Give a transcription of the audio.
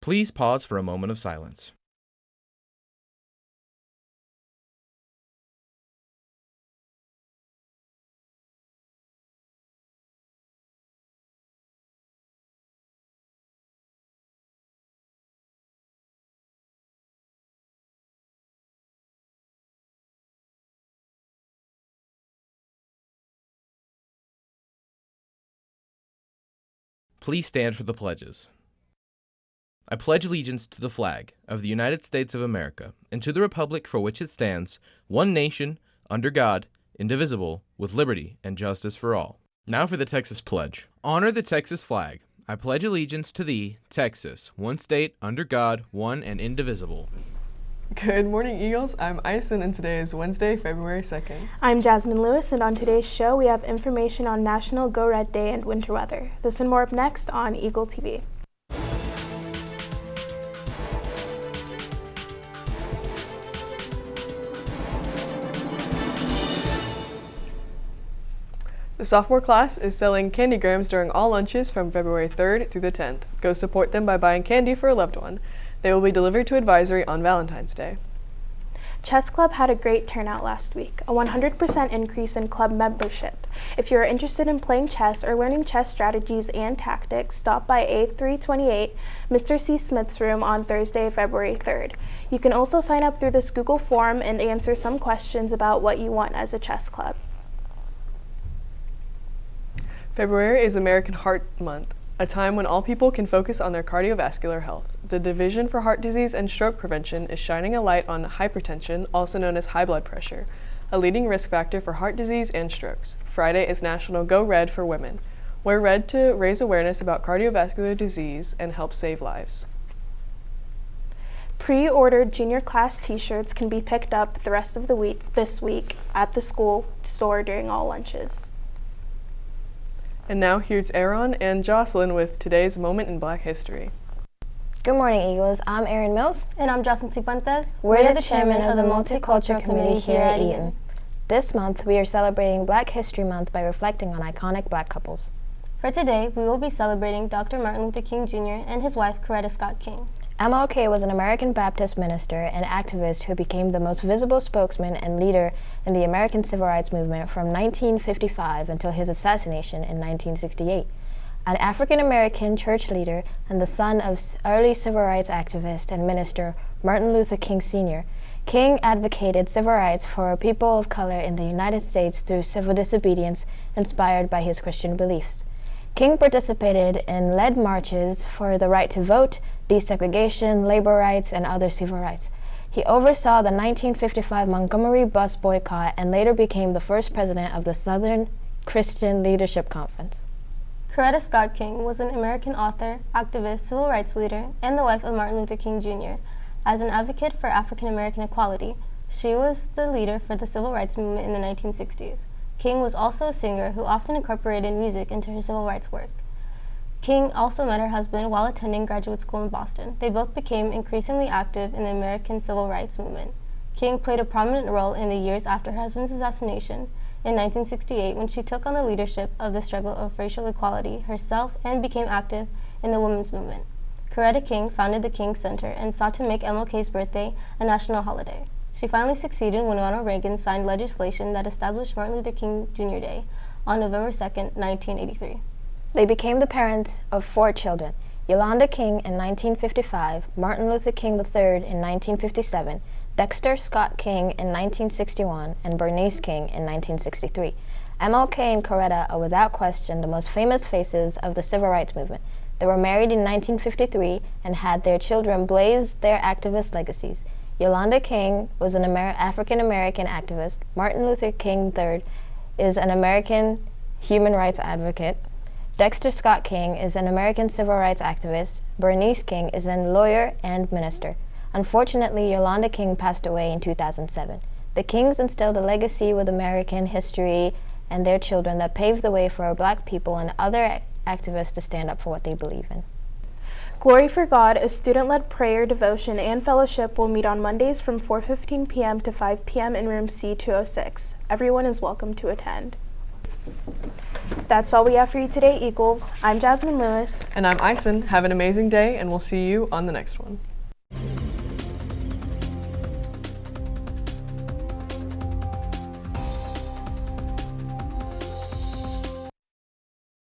Please pause for a moment of silence. Please stand for the pledges. I pledge allegiance to the flag of the United States of America and to the republic for which it stands, one nation, under God, indivisible, with liberty and justice for all. Now for the Texas Pledge. Honor the Texas flag. I pledge allegiance to thee, Texas, one state, under God, one and indivisible. Good morning, Eagles. I'm Ison, and today is Wednesday, February 2nd. I'm Jasmine Lewis, and on today's show, we have information on National Go Red Day and winter weather. This and more up next on Eagle TV. The sophomore class is selling candy grams during all lunches from February 3rd through the 10th. Go support them by buying candy for a loved one. They will be delivered to advisory on Valentine's Day. Chess Club had a great turnout last week, a 100% increase in club membership. If you are interested in playing chess or learning chess strategies and tactics, stop by A328 Mr. C. Smith's room on Thursday, February 3rd. You can also sign up through this Google form and answer some questions about what you want as a chess club. February is American Heart Month, a time when all people can focus on their cardiovascular health. The Division for Heart Disease and Stroke Prevention is shining a light on hypertension, also known as high blood pressure, a leading risk factor for heart disease and strokes. Friday is National Go Red for Women. Wear red to raise awareness about cardiovascular disease and help save lives. Pre-ordered junior class t-shirts can be picked up the rest of the week this week at the school store during all lunches. And now here's Eron and Josyln with today's moment in Black history. Good morning, Eagles. I'm Erin Mills. And I'm Jocelyn Cifuentes. We're the chairman of the Multicultural Committee here at Eaton. This month, we are celebrating Black History Month by reflecting on iconic Black couples. For today, we will be celebrating Dr. Martin Luther King Jr. and his wife, Coretta Scott King. MLK was an American Baptist minister and activist who became the most visible spokesman and leader in the American Civil Rights Movement from 1955 until his assassination in 1968. An African-American church leader and the son of early civil rights activist and minister Martin Luther King Sr., King advocated civil rights for people of color in the United States through civil disobedience inspired by his Christian beliefs. King participated in led marches for the right to vote, desegregation, labor rights, and other civil rights. He oversaw the 1955 Montgomery bus boycott and later became the first president of the Southern Christian Leadership Conference. Coretta Scott King was an American author, activist, civil rights leader, and the wife of Martin Luther King Jr. As an advocate for African American equality, she was the leader for the civil rights movement in the 1960s. King was also a singer who often incorporated music into her civil rights work. King also met her husband while attending graduate school in Boston. They both became increasingly active in the American civil rights movement. King played a prominent role in the years after her husband's assassination in 1968 when she took on the leadership of the struggle of racial equality herself and became active in the women's movement. Coretta King founded the King Center and sought to make MLK's birthday a national holiday. She finally succeeded when Ronald Reagan signed legislation that established Martin Luther King Jr. Day on November 2, 1983. They became the parents of 4 children: Yolanda King in 1955, Martin Luther King III in 1957, Dexter Scott King in 1961, and Bernice King in 1963. MLK and Coretta are without question the most famous faces of the civil rights movement. They were married in 1953 and had their children blaze their activist legacies. Yolanda King was an African-American activist. Martin Luther King III is an American human rights advocate. Dexter Scott King is an American civil rights activist. Bernice King is a lawyer and minister. Unfortunately, Yolanda King passed away in 2007. The Kings instilled a legacy with American history and their children that paved the way for Black people and other activists to stand up for what they believe in. Glory for God, a student-led prayer, devotion, and fellowship will meet on Mondays from 4:15 p.m. to 5 p.m. in room C206. Everyone is welcome to attend. That's all we have for you today, Eagles. I'm Jasmine Lewis. And I'm Ison. Have an amazing day, and we'll see you on the next one.